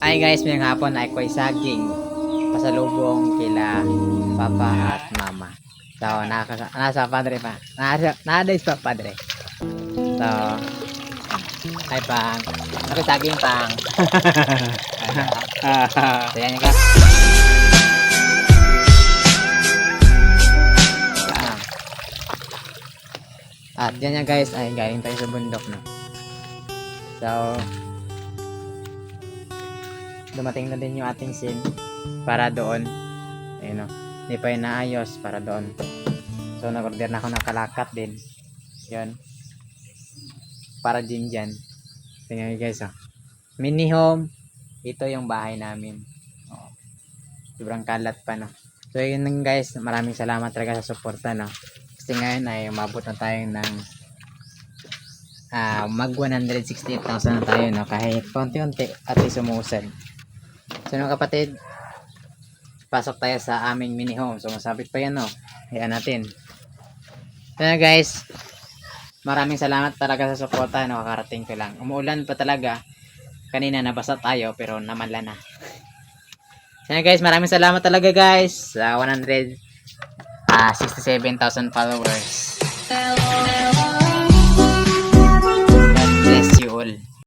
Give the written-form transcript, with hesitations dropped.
Hi guys, ngayong hapon ay ko'y saging pasalubong kila papa at mama. So, nasa padre pa. Nada pa padre. So, hi pang. Ako'y saging pang. So, yan yung At yan yan guys, ay galing tayo sa bundok no. So, dumating na din yung ating scene para doon. Ayun o, hindi pa yun naayos para doon. So, nag-order na ako ng kalakat din. Yun. Para din dyan. Tingnan nyo guys o. Mini home. Ito yung bahay namin. O, sobrang kalat pa no. So, yun lang guys. Maraming salamat talaga sa suporta no. Kasi ngayon ay umabot na tayo ng mag 168,000 na tayo no. Kahit konti-unti at sumuusad. So mga kapatid, pasok tayo sa aming mini home. So masabit pa yan no. Hayaan natin. So na guys, maraming salamat talaga sa suporta no. Kakarating ko lang. Umuulan pa talaga. Kanina nabasa tayo pero namanla na. So na guys, maraming salamat talaga guys sa 167,000 followers.